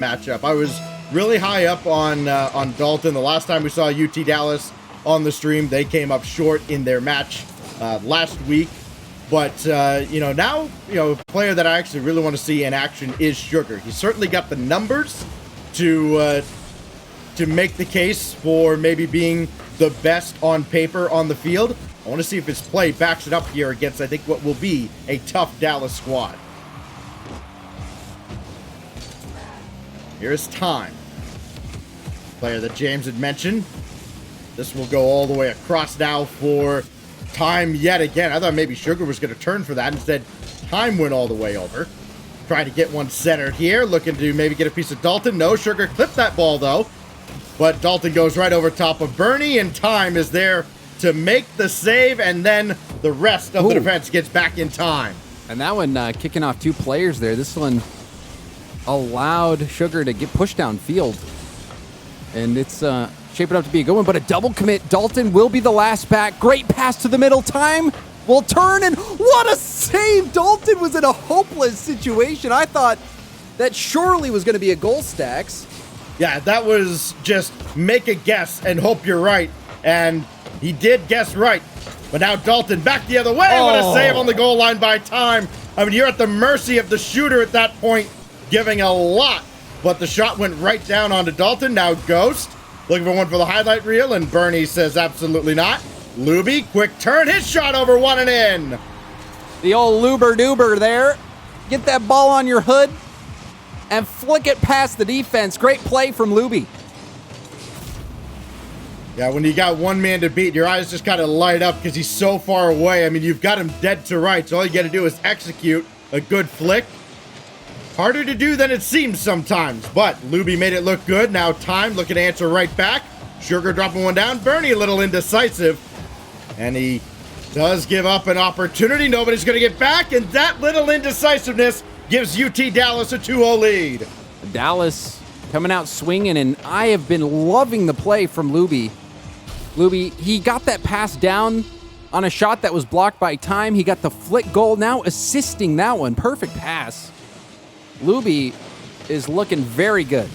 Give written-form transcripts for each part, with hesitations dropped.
matchup. I was really high up on Dalton. The last time we saw UT Dallas on the stream, they came up short in their match last week. But, now, a player that I actually really want to see in action is Sugar. He's certainly got the numbers to make the case for maybe being the best on paper on the field. I want to see if his play backs it up here against, I think, what will be a tough Dallas squad. Here's Time. Player that James had mentioned. This will go all the way across now for Time yet again. I thought maybe Sugar was going to turn for that. Instead, Time went all the way over. Trying to get one centered here. Looking to maybe get a piece of Dalton. No, Sugar clipped that ball, though. But Dalton goes right over top of Bernie, and Time is there to make the save, and then the rest of the defense gets back in time. And that one kicking off two players there. This one allowed Sugar to get pushed downfield. And it's shaping up to be a good one, but a double commit. Dalton will be the last back. Great pass to the middle. Time will turn, and what a save! Dalton was in a hopeless situation. I thought that surely was going to be a goal, Stacks. Yeah, that was just make a guess and hope you're right. And he did guess right. But now Dalton back the other way. What a save on the goal line by Time. I mean, you're at the mercy of the shooter at that point, giving a lot. But the shot went right down onto Dalton. Now Ghost looking for one for the highlight reel, and Bernie says absolutely not. Luby, quick turn, his shot over one and in. The old Luber-Duber there. Get that ball on your hood and flick it past the defense. Great play from Luby. Yeah, when you got one man to beat, your eyes just kind of light up because he's so far away. I mean, you've got him dead to rights. All you got to do is execute a good flick. Harder to do than it seems sometimes, but Luby made it look good. Now Time looking to answer right back. Sugar dropping one down. Bernie a little indecisive, and he does give up an opportunity. Nobody's going to get back, and that little indecisiveness gives UT Dallas a 2-0 lead. Dallas coming out swinging, and I have been loving the play from Luby. Luby, he got that pass down on a shot that was blocked by Time. He got the flick goal, now assisting that one. Perfect pass. Luby is looking very good.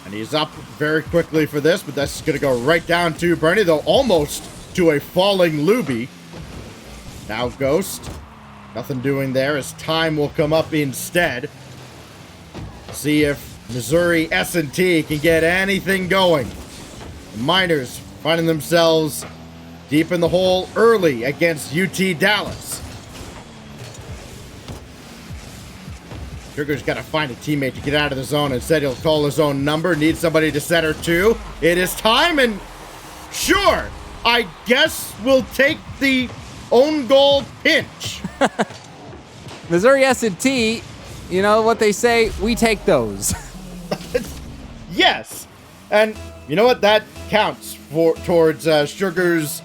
And he's up very quickly for this, but that's going to go right down to Bernie, though almost to a falling Luby. Now Ghost. Nothing doing there as Time will come up instead. See if Missouri S&T can get anything going. The Miners finding themselves deep in the hole early against UT Dallas. Sugar's got to find a teammate to get out of the zone. Instead, he'll call his own number. Needs somebody to center to. It is Time, and sure, I guess we'll take the own goal pinch. Missouri S&T, you know what they say, we take those. Yes, and you know what? That counts towards Sugar's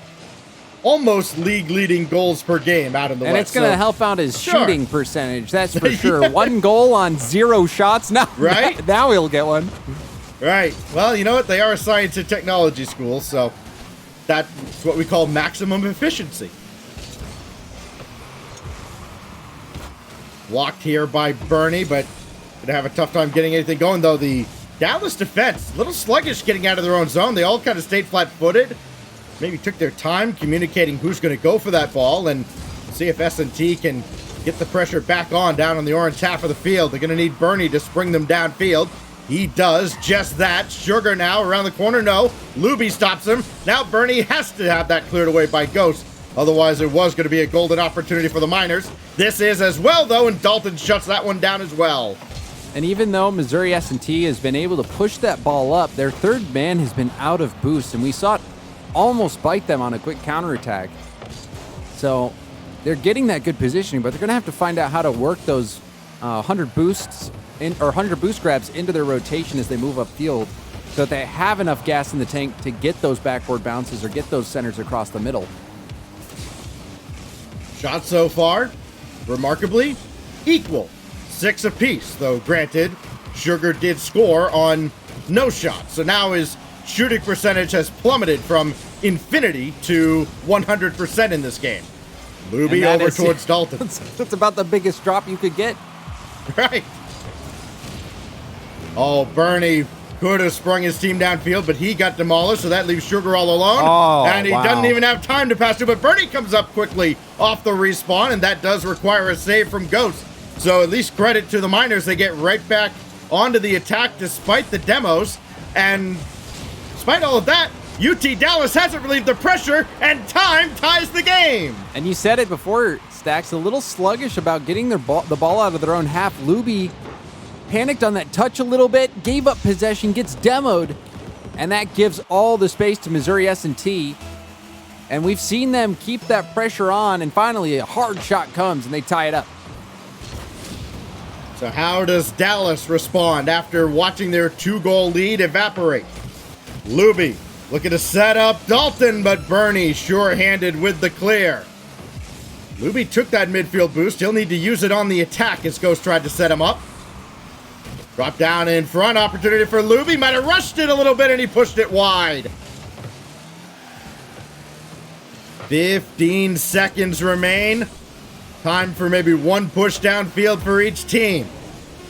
almost league-leading goals per game out in the West. And it's going to help out his shooting percentage, that's for sure. 1 goal on 0 shots. Now, right? Now he'll get one. Right. Well, you know what? They are a science and technology school, so that's what we call maximum efficiency. Blocked here by Bernie, but going to have a tough time getting anything going, though. The Dallas defense, a little sluggish getting out of their own zone. They all kind of stayed flat-footed. Maybe took their time communicating who's going to go for that ball, and see if S&T can get the pressure back on down on the orange half of the field. They're going to need Bernie to spring them downfield. He does just that. Sugar now around the corner. No. Luby stops him. Now Bernie has to have that cleared away by Ghost. Otherwise, it was going to be a golden opportunity for the Miners. This is as well, though, and Dalton shuts that one down as well. And even though Missouri S&T has been able to push that ball up, their third man has been out of boost, and we saw it almost bite them on a quick counterattack. So they're getting that good positioning, but they're going to have to find out how to work those 100 boosts or 100 boost grabs into their rotation as they move upfield, so that they have enough gas in the tank to get those backboard bounces or get those centers across the middle. Shots so far, remarkably, equal. 6 apiece, though granted, Sugar did score on no shots. So now his shooting percentage has plummeted from infinity to 100% in this game. Luby over towards Dalton. That's about the biggest drop you could get. Right. Oh, Bernie could have sprung his team downfield, but he got demolished, so that leaves Sugar all alone. Oh, and he wow. doesn't even have time to pass through, but Bernie comes up quickly off the respawn, and that does require a save from Ghost. So at least credit to the Miners. They get right back onto the attack despite the demos. And despite all of that, UT Dallas hasn't relieved the pressure, and time ties the game. And you said it before, Stacks, a little sluggish about getting the ball out of their own half. Luby panicked on that touch a little bit, gave up possession, gets demoed, and that gives all the space to Missouri S&T. And we've seen them keep that pressure on, and finally a hard shot comes, and they tie it up. So how does Dallas respond after watching their 2-goal lead evaporate? Luby looking to set up Dalton, but Bernie sure-handed with the clear. Luby took that midfield boost. He'll need to use it on the attack as Ghost tried to set him up. Drop down in front, opportunity for Luby. Might have rushed it a little bit, and he pushed it wide. 15 seconds remain. Time for maybe one push downfield for each team.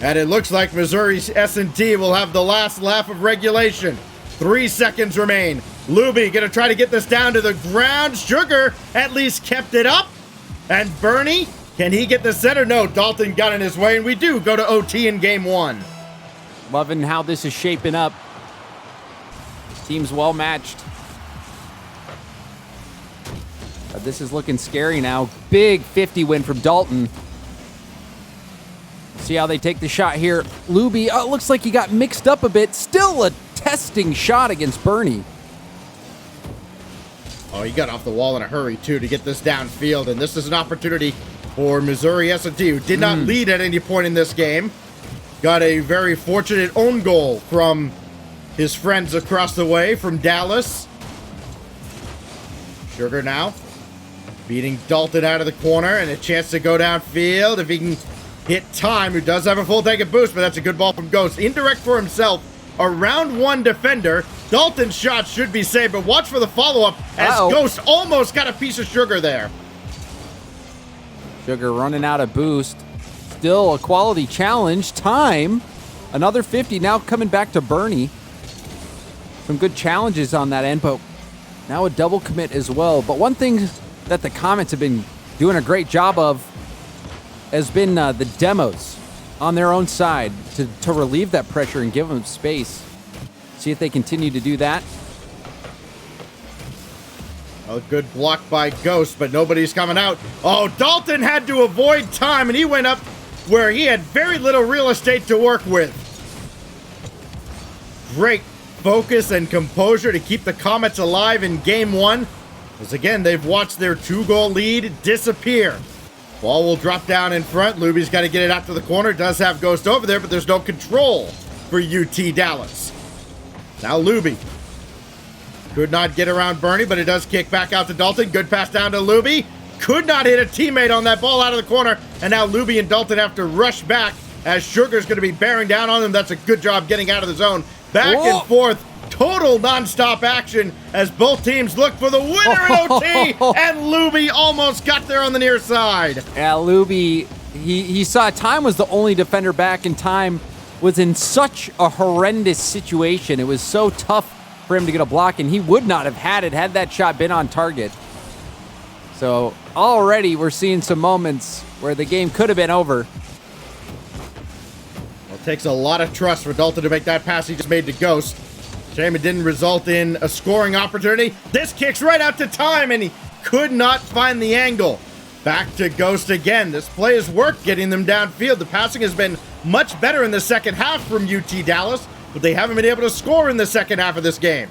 And it looks like Missouri S&T will have the last lap of regulation. 3 seconds remain. Luby gonna try to get this down to the ground. Sugar at least kept it up. And Bernie, can he get the center? No, Dalton got in his way, and we do go to OT in game 1. Loving how this is shaping up. Team's well matched. But this is looking scary now. Big 50 win from Dalton. See how they take the shot here. Luby, oh, it looks like he got mixed up a bit. Still a testing shot against Bernie. Oh, he got off the wall in a hurry, too, to get this downfield. And this is an opportunity for Missouri S&T, who did not lead at any point in this game. Got a very fortunate own goal from his friends across the way from Dallas. Sugar now beating Dalton out of the corner, and a chance to go downfield if he can hit Time, who does have a full tank of boost, but that's a good ball from Ghost. Indirect for himself, a round 1 defender. Dalton's shot should be saved, but watch for the follow-up as Ghost almost got a piece of Sugar there. Sugar running out of boost. Still a quality challenge. Time. Another 50 now coming back to Bernie. Some good challenges on that end, but now a double commit as well. But one thing that the Comets have been doing a great job of has been the demos on their own side to relieve that pressure and give them space. See if they continue to do that. A good block by Ghost, but nobody's coming out. Oh, Dalton had to avoid Time, and he went up where he had very little real estate to work with. Great focus and composure to keep the Comets alive in game 1. As again, they've watched their 2-goal lead disappear. Ball will drop down in front. Luby's got to get it out to the corner. Does have Ghost over there, but there's no control for UT Dallas. Now Luby could not get around Bernie, but it does kick back out to Dalton. Good pass down to Luby. Could not hit a teammate on that ball out of the corner. And now Luby and Dalton have to rush back as Sugar's going to be bearing down on them. That's a good job getting out of the zone. Back and forth. Total nonstop action as both teams look for the winner in OT. And Luby almost got there on the near side. Yeah, Luby, he saw Time was the only defender back, and Time was in such a horrendous situation. It was so tough for him to get a block, and he would not have had it had that shot been on target. So already we're seeing some moments where the game could have been over. Well, it takes a lot of trust for Dalton to make that pass he just made to Ghost. Shame it didn't result in a scoring opportunity. This kicks right out to Time, and he could not find the angle. Back to Ghost again. This play has worked, getting them downfield. The passing has been much better in the second half from UT Dallas, but they haven't been able to score in the second half of this game.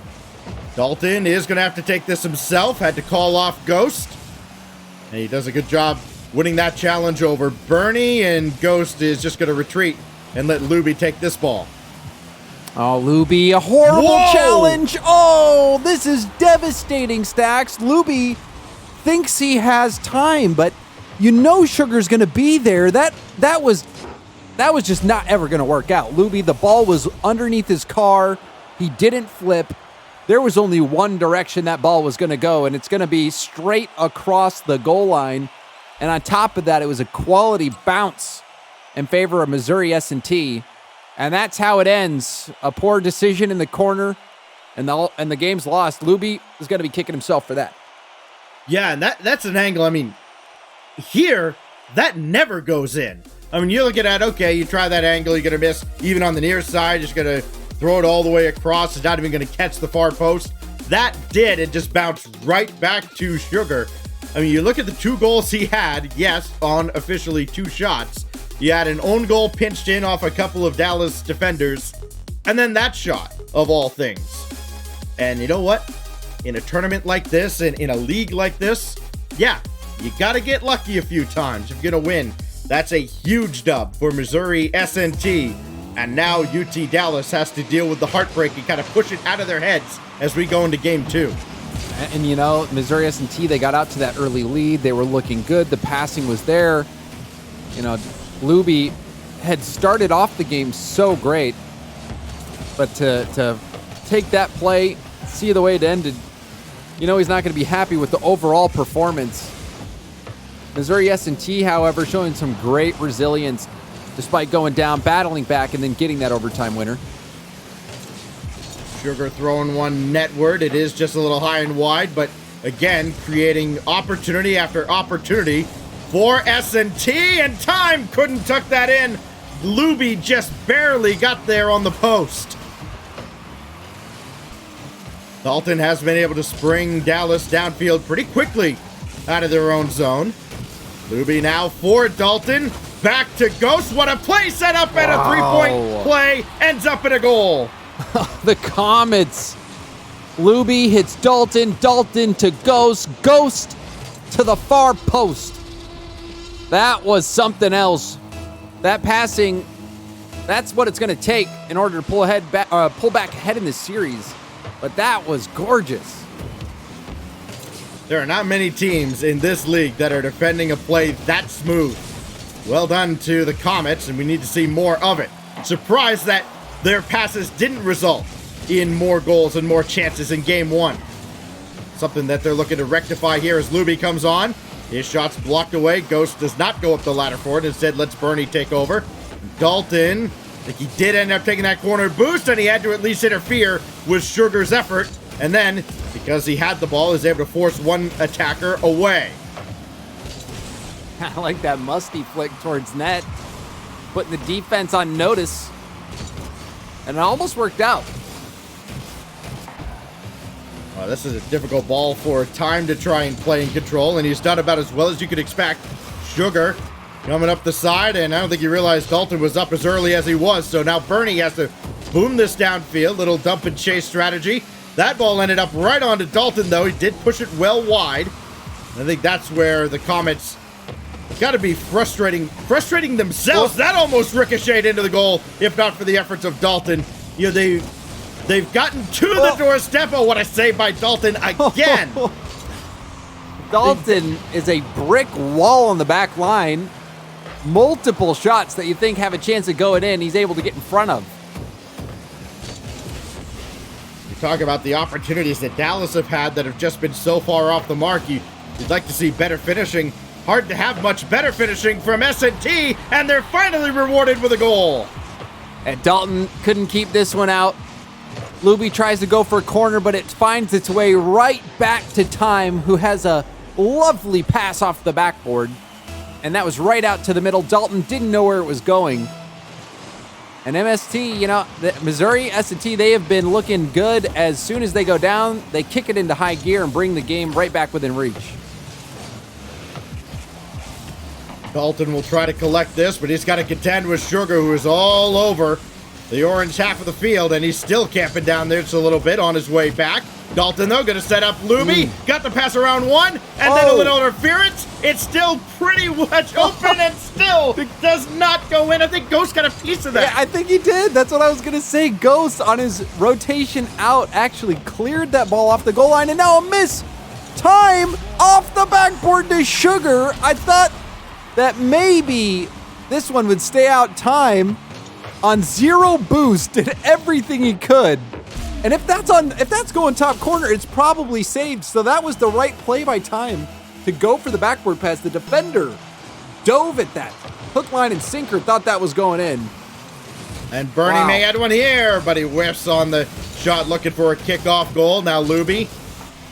Dalton is going to have to take this himself. Had to call off Ghost. And he does a good job winning that challenge over Bernie, and Ghost is just going to retreat and let Luby take this ball. Oh, Luby, a horrible challenge. Oh, this is devastating, Stacks. Luby thinks he has Time, but you know Sugar's going to be there. That was just not ever going to work out. Luby, the ball was underneath his car. He didn't flip. There was only one direction that ball was going to go, and it's going to be straight across the goal line. And on top of that, it was a quality bounce in favor of Missouri S&T. And that's how it ends. A poor decision in the corner, and the game's lost. Luby is going to be kicking himself for that. Yeah, and that's an angle. I mean, here, that never goes in. I mean, you're looking at, okay, you try that angle, you're going to miss even on the near side, just going to throw it all the way across. It's not even going to catch the far post. That did. It just bounced right back to Sugar. I mean, you look at the 2 goals he had, yes, on officially 2 shots. You had an own goal pinched in off a couple of Dallas defenders, and then that shot, of all things. And you know what? In a tournament like this, and in a league like this, yeah, you got to get lucky a few times if you're going to win. That's a huge dub for Missouri S&T. And now UT Dallas has to deal with the heartbreak and kind of push it out of their heads as we go into game 2. And you know, Missouri S&T, they got out to that early lead. They were looking good. The passing was there. You know, Luby had started off the game so great. But to take that play, see the way it ended, you know he's not going to be happy with the overall performance. Missouri S&T, however, showing some great resilience despite going down, battling back, and then getting that overtime winner. Sugar throwing one netward. It is just a little high and wide, but again, creating opportunity after opportunity for S&T, and time couldn't tuck that in. Luby just barely got there on the post. Dalton has been able to spring Dallas downfield pretty quickly out of their own zone. Luby now for Dalton. Back to Ghost. What a play set up, and a 3-point play ends up in a goal. The Comets. Luby hits Dalton. Dalton to Ghost. Ghost to the far post. That was something else. That passing, that's what it's going to take in order to pull back ahead in this series. But that was gorgeous. There are not many teams in this league that are defending a play that smooth. Well done to the Comets, and we need to see more of it. Surprised that their passes didn't result in more goals and more chances in game 1. Something that they're looking to rectify here as Luby comes on. His shot's blocked away. Ghost does not go up the ladder for it. Instead, lets Bernie take over. Dalton, I think he did end up taking that corner boost, and he had to at least interfere with Sugar's effort. And then, because he had the ball, is able to force one attacker away. I like that musty flick towards net, putting the defense on notice, and it almost worked out. This is a difficult ball for time to try and play in control, and he's done about as well as you could expect. Sugar coming up the side, and I don't think he realized Dalton was up as early as he was, so now Bernie has to boom this downfield, little dump and chase strategy. That ball ended up right onto Dalton, though. He did push it well wide. I think that's where the Comets got to be frustrating themselves. That almost ricocheted into the goal, if not for the efforts of Dalton. You know, they've gotten to the doorstep. Oh, what a save by Dalton again. Dalton is a brick wall on the back line. Multiple shots that you think have a chance of going in, he's able to get in front of. You talk about the opportunities that Dallas have had that have just been so far off the mark. You'd like to see better finishing. Hard to have much better finishing from S&T, and they're finally rewarded with a goal. And Dalton couldn't keep this one out. Luby tries to go for a corner, but it finds its way right back to Time, who has a lovely pass off the backboard. And that was right out to the middle. Dalton didn't know where it was going. And MST, you know, the Missouri S&T, they have been looking good. As soon as they go down, they kick it into high gear and bring the game right back within reach. Dalton will try to collect this, but he's got to contend with Sugar, who is all over the orange half of the field, and he's still camping down there just a little bit on his way back. Dalton, though, going to set up Luby. Got the pass around one, and then a little interference. It's still pretty much open and still does not go in. I think Ghost got a piece of that. Yeah, I think he did. That's what I was going to say. Ghost, on his rotation out, actually cleared that ball off the goal line, and now a miss. Time off the backboard to Sugar. I thought that maybe this one would stay out. Time on zero boost, did everything he could. And if that's going top corner, it's probably saved. So that was the right play by Time to go for the backboard pass. The defender dove at that hook, line, and sinker, thought that was going in. And Bernie may add one here, but he whiffs on the shot looking for a kickoff goal. Now Luby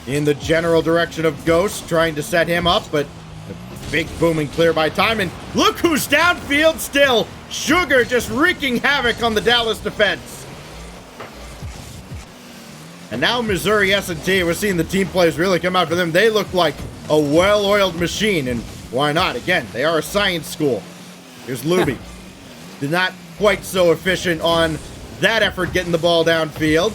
in the general direction of Ghost, trying to set him up, but a big booming clear by time. And look who's downfield still. Sugar just wreaking havoc on the Dallas defense. And now Missouri S&T, we're seeing the team plays really come out for them. They look like a well-oiled machine, and why not? Again, they are a science school. Here's Luby. Did not quite so efficient on that effort getting the ball downfield.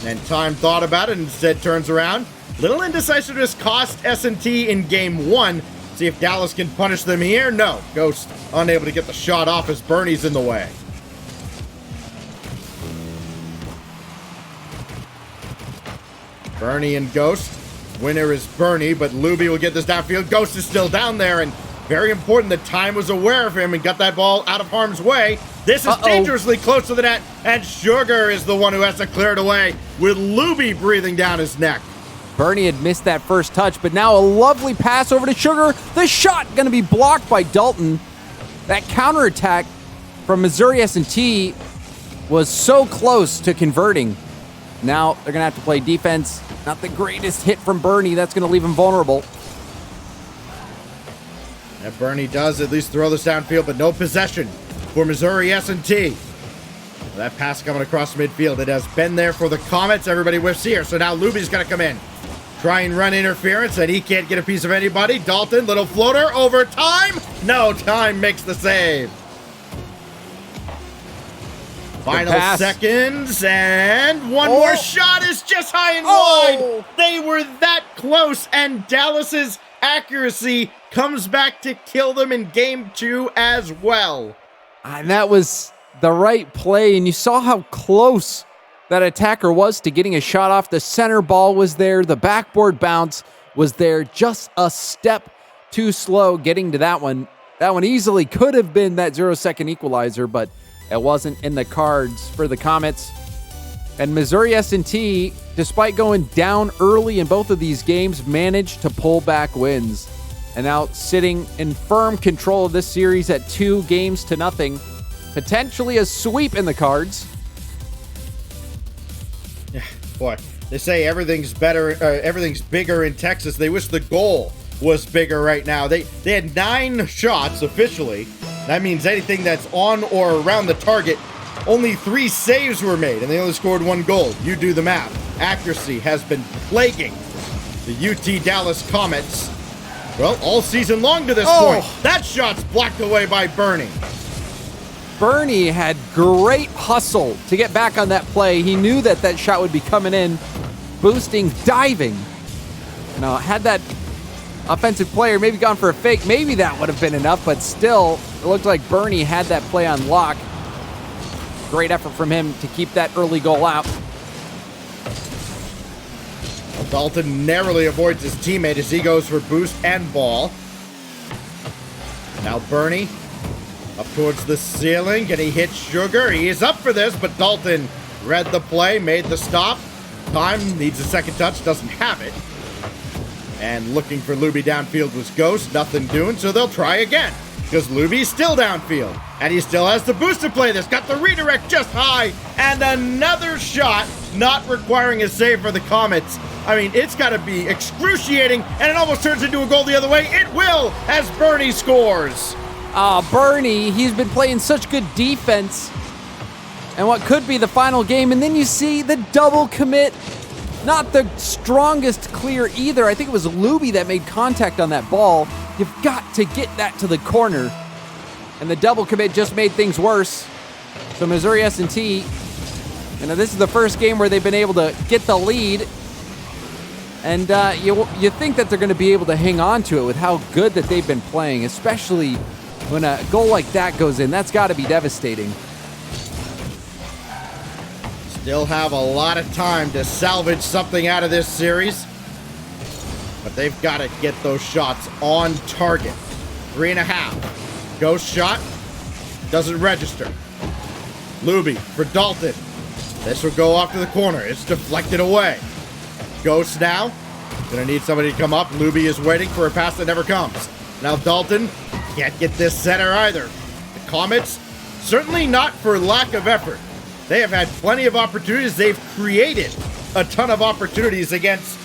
And time thought about it and instead turns around. Little indecisiveness cost S&T in game one. See if Dallas can punish them here. No. Ghost unable to get the shot off as Bernie's in the way. Bernie and Ghost. Winner is Bernie, but Luby will get this downfield. Ghost is still down there, and very important that Time was aware of him and got that ball out of harm's way. This is dangerously close to the net, and Sugar is the one who has to clear it away with Luby breathing down his neck. Bernie had missed that first touch, but now a lovely pass over to Sugar. The shot going to be blocked by Dalton. That counterattack from Missouri S&T was so close to converting. Now they're going to have to play defense. Not the greatest hit from Bernie. That's going to leave him vulnerable. And Bernie does at least throw this downfield, but no possession for Missouri S&T. That pass coming across midfield. It has been there for the Comets. Everybody whiffs here. So now Luby's going to come in. Try and run interference, and he can't get a piece of anybody. Dalton, little floater, over Time. No, Time makes the save. Final seconds, and one more shot is just high and wide. They were that close, and Dallas's accuracy comes back to kill them in game two as well. And that was the right play, and you saw how close that attacker was to getting a shot off. The center ball was there. The backboard bounce was there. Just a step too slow getting to that one. That one easily could have been that 0-second equalizer, but it wasn't in the cards for the Comets. And Missouri S&T, despite going down early in both of these games, managed to pull back wins. And now sitting in firm control of this series at 2-0. Potentially a sweep in the cards. Yeah, boy, they say everything's better, everything's bigger in Texas. They wish the goal was bigger right now. They had 9 shots officially. That means anything that's on or around the target. Only 3 saves were made, and they only scored 1 goal. You do the math. Accuracy has been plaguing the UT Dallas Comets, well, all season long to this point. That shot's blocked away by Bernie. Bernie had great hustle to get back on that play. He knew that that shot would be coming in, boosting, diving. Now, had that offensive player maybe gone for a fake, maybe that would have been enough, but still, it looked like Bernie had that play on lock. Great effort from him to keep that early goal out. Dalton narrowly avoids his teammate as he goes for boost and ball. Now Bernie up towards the ceiling. Can he hit Sugar? He is up for this, but Dalton read the play, made the stop. Time needs a second touch, doesn't have it. And looking for Luby downfield was Ghost. Nothing doing, so they'll try again. Because Luby's still downfield. And he still has the boost to play this. Got the redirect just high. And another shot not requiring a save for the Comets. I mean, it's got to be excruciating. And it almost turns into a goal the other way. It will as Bernie scores. Bernie, he's been playing such good defense. And what could be the final game. And then you see the double commit. Not the strongest clear either. I think it was Luby that made contact on that ball. You've got to get that to the corner. And the double commit just made things worse. So Missouri S&T, this is the first game where they've been able to get the lead. And you think that they're going to be able to hang on to it with how good that they've been playing, especially when a goal like that goes in. That's got to be devastating. Still have a lot of time to salvage something out of this series. But they've got to get those shots on target. 3.5. Ghost shot. Doesn't register. Luby for Dalton. This will go off to the corner. It's deflected away. Ghost now. Gonna need somebody to come up. Luby is waiting for a pass that never comes. Now Dalton can't get this center either. The Comets certainly not for lack of effort. They have had plenty of opportunities. They've created a ton of opportunities against,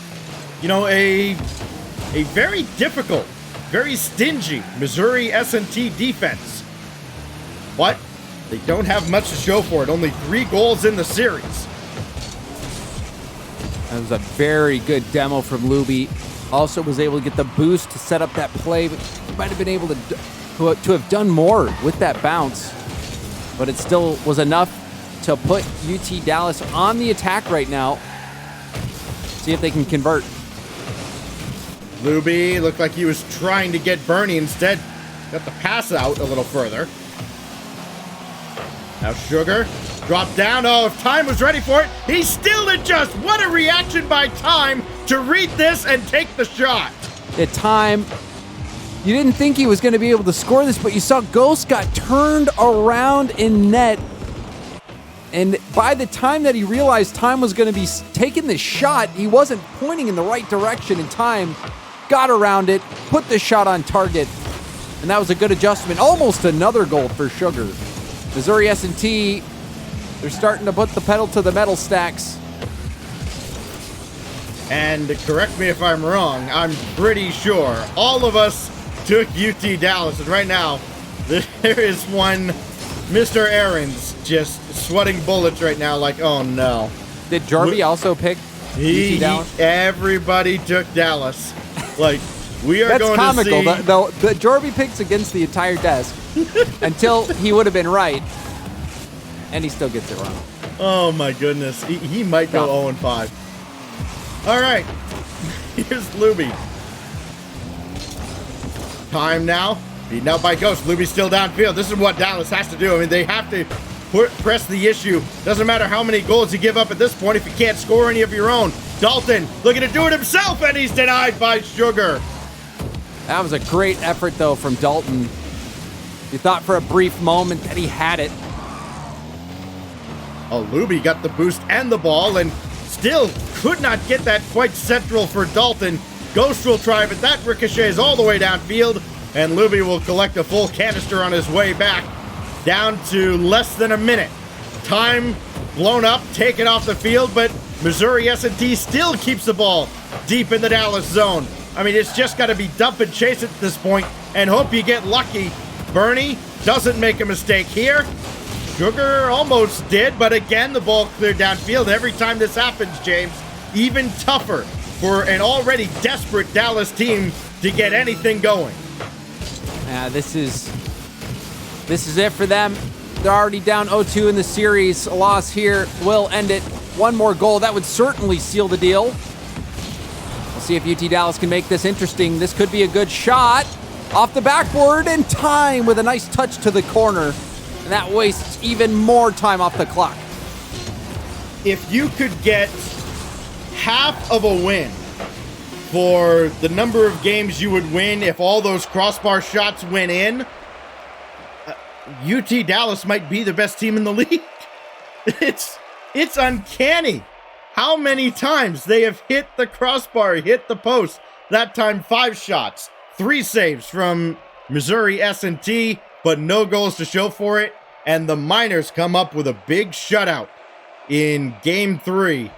a very difficult, very stingy Missouri S&T defense. But they don't have much to show for it. Only 3 goals in the series. That was a very good demo from Luby. Also was able to get the boost to set up that play, but he might have been able to have done more with that bounce. But it still was enough to put UT Dallas on the attack right now. See if they can convert. Luby looked like he was trying to get Bernie. Instead, got the pass out a little further. Now Sugar dropped down. Oh, if Time was ready for it, he still adjusts. What a reaction by Time to read this and take the shot. At Time, you didn't think he was going to be able to score this, but you saw Ghost got turned around in net. And by the time that he realized Time was going to be taking the shot, he wasn't pointing in the right direction, and Time got around it, put the shot on target, and that was a good adjustment. Almost another goal for Sugar. Missouri S&T, they're starting to put the pedal to the metal, Stacks. And correct me if I'm wrong, I'm pretty sure all of us took UT Dallas, and right now, there is one Mr. Aarons just sweating bullets right now like, oh no. Did Jarby also pick UT Dallas? Everybody took Dallas. Like, we are That's going comical. to see... The Jarby picks against the entire desk until he would have been right, and he still gets it wrong. Oh my goodness. He might go 0-5. All right. Here's Luby. Time now. Beaten out by Ghost. Luby's still downfield. This is what Dallas has to do. I mean, they have to press the issue. Doesn't matter how many goals you give up at this point if you can't score any of your own. Dalton looking to do it himself, and he's denied by Sugar. That was a great effort, though, from Dalton. You thought for a brief moment that he had it. Oh, Luby got the boost and the ball, and still could not get that quite central for Dalton. Ghost will try, but that ricochets all the way downfield, and Luby will collect a full canister on his way back. Down to less than a minute. Time blown up, taken off the field, but Missouri S&T still keeps the ball deep in the Dallas zone. I mean, it's just got to be dump and chase at this point and hope you get lucky. Bernie doesn't make a mistake here. Sugar almost did, but again, the ball cleared downfield. Every time this happens, James, even tougher for an already desperate Dallas team to get anything going. This is it for them. They're already down 0-2 in the series. A loss here will end it. One more goal, that would certainly seal the deal. We'll see if UT Dallas can make this interesting. This could be a good shot. Off the backboard, and Time with a nice touch to the corner. And that wastes even more time off the clock. If you could get half of a win for the number of games you would win if all those crossbar shots went in, UT Dallas might be the best team in the league. It's uncanny how many times they have hit the crossbar, hit the post. That time 5 shots, 3 saves from Missouri S&T, but no goals to show for it. And the Miners come up with a big shutout in Game 3